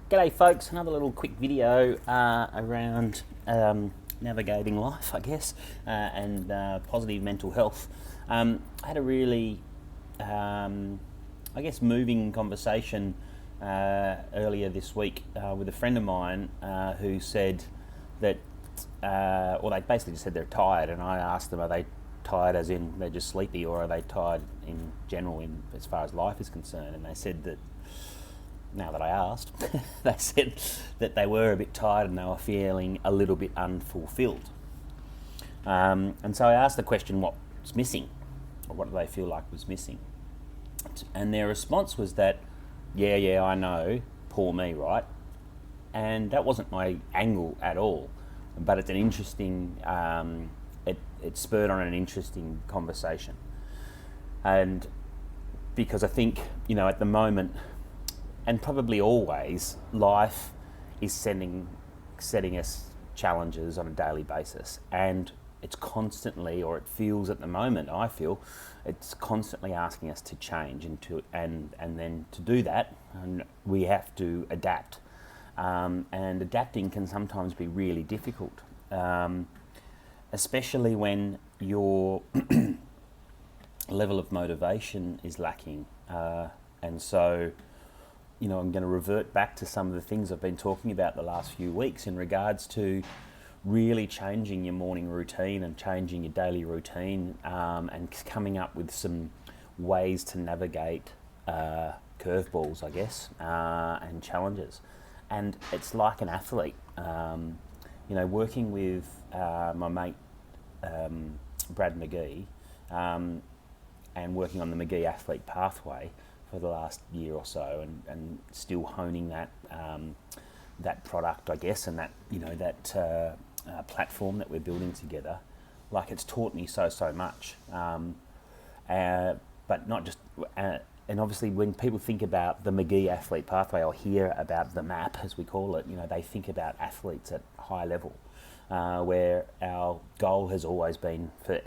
G'day folks, another little quick video around navigating life, I guess, and positive mental health. I had a really, moving conversation earlier this week with a friend of mine who said that, they basically just said they're tired, and I asked them, are they tired as in they're just sleepy, or are they tired in general as far as life is concerned? And they said that, now that I asked, they said that they were a bit tired and they were feeling a little bit unfulfilled. And so I asked the question, what's missing? Or what do they feel like was missing? And their response was that, yeah, I know, poor me, right? And that wasn't my angle at all. But it's an interesting, it spurred on an interesting conversation. And because I think, at the moment, and probably always, life is setting us challenges on a daily basis, and it's constantly, or it feels at the moment, I feel, it's constantly asking us to change and then to do that, and we have to adapt. And adapting can sometimes be really difficult, especially when your level of motivation is lacking, and so. I'm going to revert back to some of the things I've been talking about the last few weeks in regards to really changing your morning routine and changing your daily routine, and coming up with some ways to navigate curveballs, I guess, and challenges. And it's like an athlete, working with my mate Brad McGee, and working on the McGee Athlete Pathway for the last year or so, and still honing that that product, I guess, and that that platform that we're building together. Like, it's taught me so much, but not just. And obviously, when people think about the McGee Athlete Pathway or hear about the MAP, as we call it, they think about athletes at high level, where our goal has always been for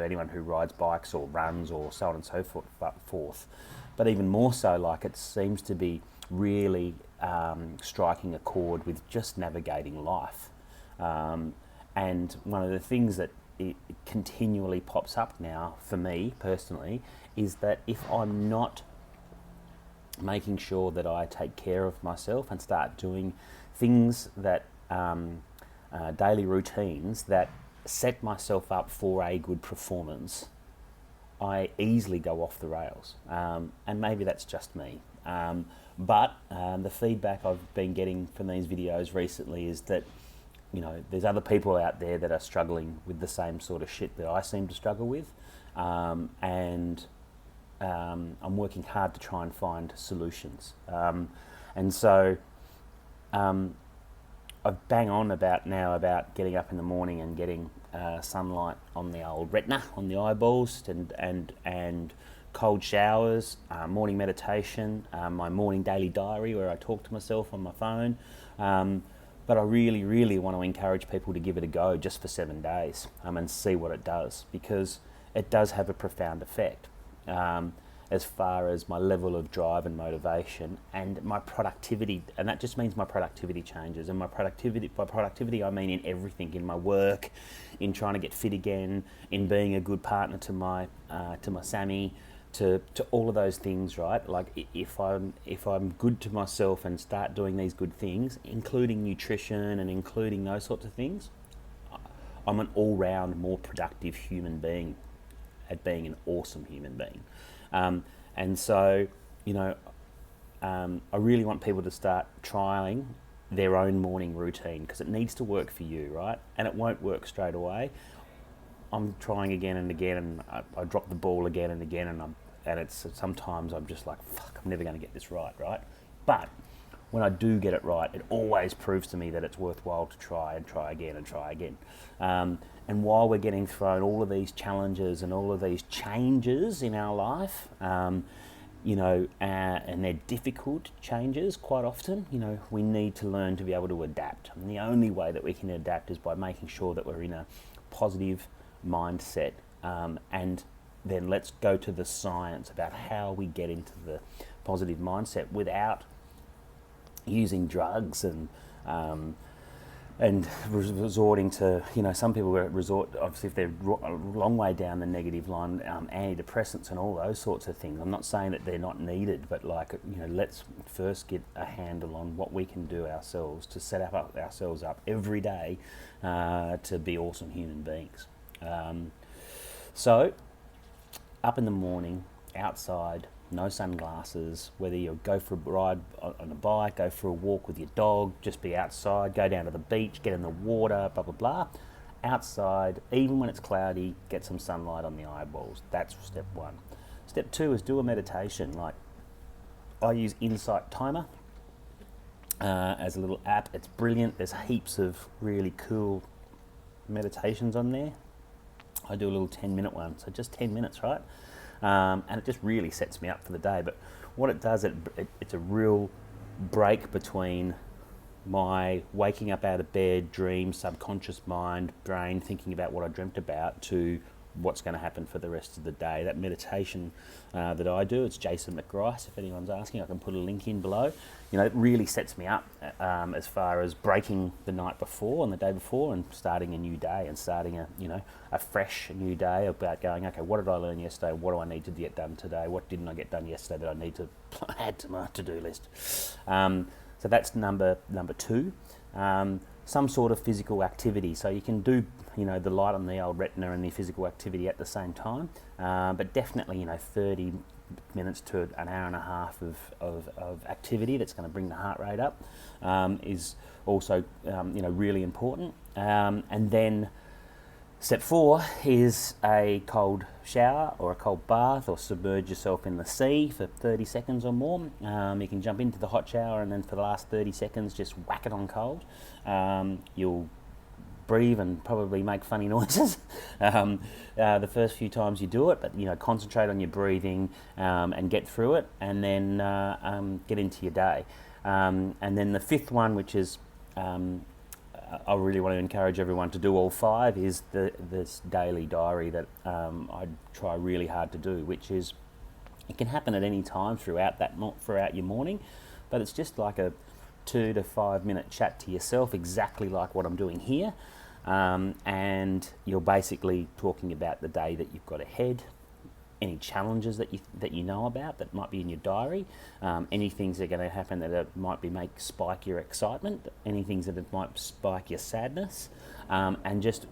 anyone who rides bikes or runs or so on and so forth. But even more so, like, it seems to be really striking a chord with just navigating life. And one of the things that it continually pops up now for me personally is that if I'm not making sure that I take care of myself and start doing things that daily routines that set myself up for a good performance, I easily go off the rails, and maybe that's just me. But the feedback I've been getting from these videos recently is that, there's other people out there that are struggling with the same sort of shit that I seem to struggle with, and I'm working hard to try and find solutions. And so I bang on about getting up in the morning and getting sunlight on the old retina, on the eyeballs, and cold showers, morning meditation, my morning daily diary where I talk to myself on my phone. But I really, really want to encourage people to give it a go just for 7 days, and see what it does, because it does have a profound effect as far as my level of drive and motivation and my productivity. And that just means my productivity changes. And by productivity, I mean in everything, in my work, in trying to get fit again, in being a good partner to my Sammy, to all of those things, right? Like, if I'm good to myself and start doing these good things, including nutrition and including those sorts of things, I'm an all-round more productive human being at being an awesome human being. And so, I really want people to start trialing their own morning routine, because it needs to work for you, right? And it won't work straight away. I'm trying again and again, and I drop the ball again and again, and it's sometimes I'm just like, fuck, I'm never going to get this right? But when I do get it right, it always proves to me that it's worthwhile to try again and try again. And while we're getting thrown all of these challenges and all of these changes in our life, and they're difficult changes quite often, we need to learn to be able to adapt. And the only way that we can adapt is by making sure that we're in a positive mindset. And then let's go to the science about how we get into the positive mindset without using drugs and resorting to, some people resort, obviously if they're a long way down the negative line, antidepressants and all those sorts of things. I'm not saying that they're not needed, but let's first get a handle on what we can do ourselves to set ourselves up every day to be awesome human beings. So, up in the morning, outside, no sunglasses, whether you go for a ride on a bike, go for a walk with your dog, just be outside, go down to the beach, get in the water, blah, blah, blah. Outside, even when it's cloudy, get some sunlight on the eyeballs. That's step one. Step two is do a meditation. Like, I use Insight Timer as a little app. It's brilliant. There's heaps of really cool meditations on there. I do a little 10-minute one, so just 10 minutes, right? And it just really sets me up for the day. But what it does, it's a real break between my waking up out of bed, dream, subconscious mind, brain, thinking about what I dreamt about, to what's going to happen for the rest of the day. That meditation that I do, it's Jason McGrice, if anyone's asking, I can put a link in below. It really sets me up as far as breaking the night before and the day before and starting a new day and starting a fresh new day about going, okay, what did I learn yesterday? What do I need to get done today? What didn't I get done yesterday that I need to add to my to-do list? So that's number two. Some sort of physical activity. So you can do, the light on the old retina and the physical activity at the same time. But definitely, 30 minutes to an hour and a half of activity that's going to bring the heart rate up is also, really important. And then step 4 is a cold shower or a cold bath, or submerge yourself in the sea for 30 seconds or more. You can jump into the hot shower and then for the last 30 seconds just whack it on cold. You'll breathe and probably make funny noises the first few times you do it, but concentrate on your breathing and get through it, and then get into your day. And then the 5th one, which is I really want to encourage everyone to do all 5, is this daily diary that I try really hard to do, which is, it can happen at any time throughout your morning, but it's just like a 2 to 5 minute chat to yourself, exactly like what I'm doing here, and you're basically talking about the day that you've got ahead, any challenges that you know about that might be in your diary, any things that are going to happen that might spike your excitement, any things that might spike your sadness, and just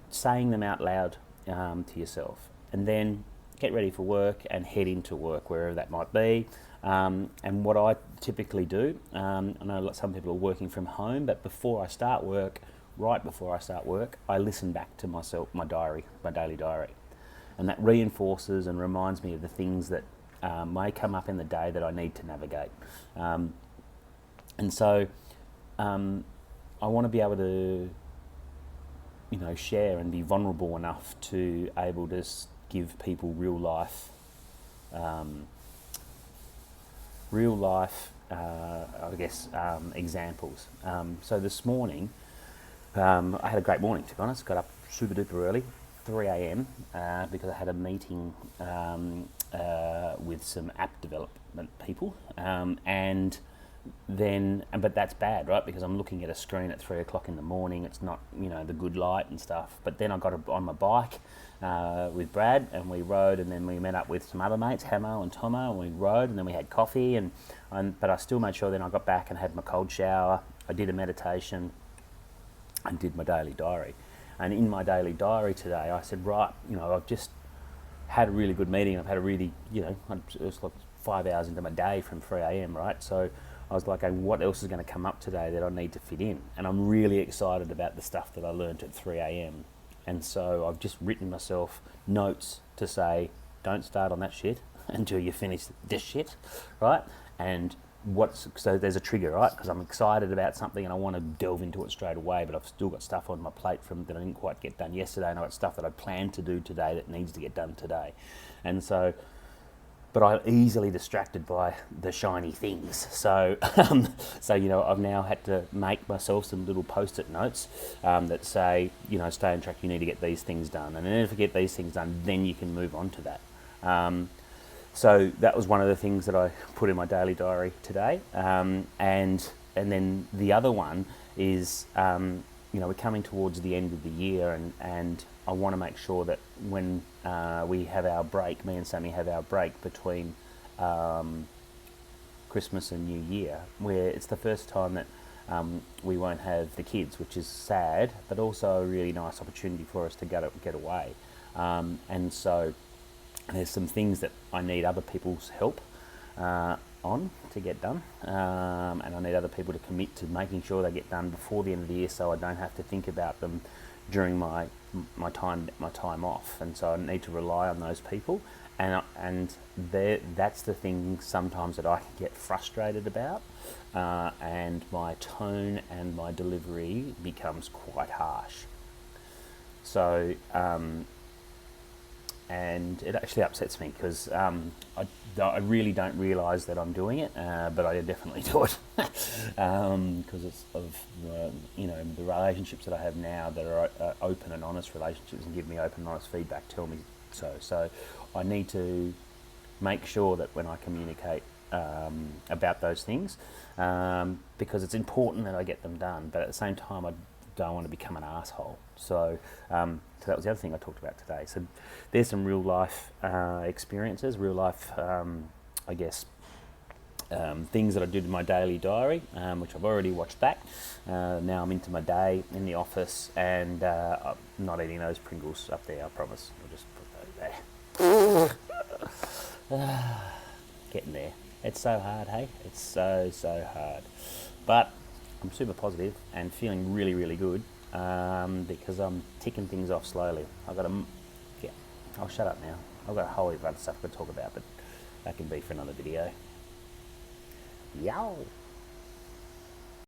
saying them out loud to yourself, and then get ready for work and head into work wherever that might be. And what I typically do, I know some people are working from home, but right before I start work, I listen back to myself, my daily diary. And that reinforces and reminds me of the things that may come up in the day that I need to navigate. And so I want to be able to, share and be vulnerable enough to able to give people real life, examples. So this morning, I had a great morning, to be honest. Got up super duper early, 3 a.m. Because I had a meeting with some app development people, but that's bad, right? Because I'm looking at a screen at 3 o'clock in the morning. It's not, the good light and stuff. But then I got on my bike with Brad, and we rode, and then we met up with some other mates, Hamo and Tomo, and we rode, and then we had coffee, but I still made sure then I got back and had my cold shower. I did a meditation and did my daily diary. And in my daily diary today, I said, right, I've just had a really good meeting. I've had a really, it was like 5 hours into my day from 3 a.m., right? So I was like, what else is going to come up today that I need to fit in? And I'm really excited about the stuff that I learned at 3 a.m. And so I've just written myself notes to say, don't start on that shit until you finish this shit, right? And so there's a trigger, right? Because I'm excited about something and I want to delve into it straight away, but I've still got stuff on my plate that I didn't quite get done yesterday, and I've got stuff that I planned to do today that needs to get done today. And so, but I'm easily distracted by the shiny things. So, I've now had to make myself some little Postit notes that say, stay on track, you need to get these things done. And then if you get these things done, then you can move on to that. So that was one of the things that I put in my daily diary today. And then the other one is, we're coming towards the end of the year, and I want to make sure that when we have our break, me and Sammy have our break between Christmas and New Year, where it's the first time that we won't have the kids, which is sad, but also a really nice opportunity for us to get away. And so there's some things that I need other people's help on to get done, and I need other people to commit to making sure they get done before the end of the year, so I don't have to think about them during my time off. And so I need to rely on those people, and that's the thing sometimes that I can get frustrated about, and my tone and my delivery becomes quite harsh. So and it actually upsets me because I really don't realise that I'm doing it, but I definitely do it because it's of the relationships that I have now that are open and honest relationships and give me open and honest feedback, tell me so. So I need to make sure that when I communicate about those things, because it's important that I get them done, but at the same time I don't want to become an asshole. So that was the other thing I talked about today. So there's some real life experiences, real life, things that I did in my daily diary, which I've already watched back. Now I'm into my day in the office, and I'm not eating those Pringles up there, I promise. I'll just put those there. Getting there. It's so hard, hey? It's so hard. But I'm super positive and feeling really, really good because I'm ticking things off slowly. I'll shut up now. I've got a whole heap of other stuff to talk about, but that can be for another video. Yow!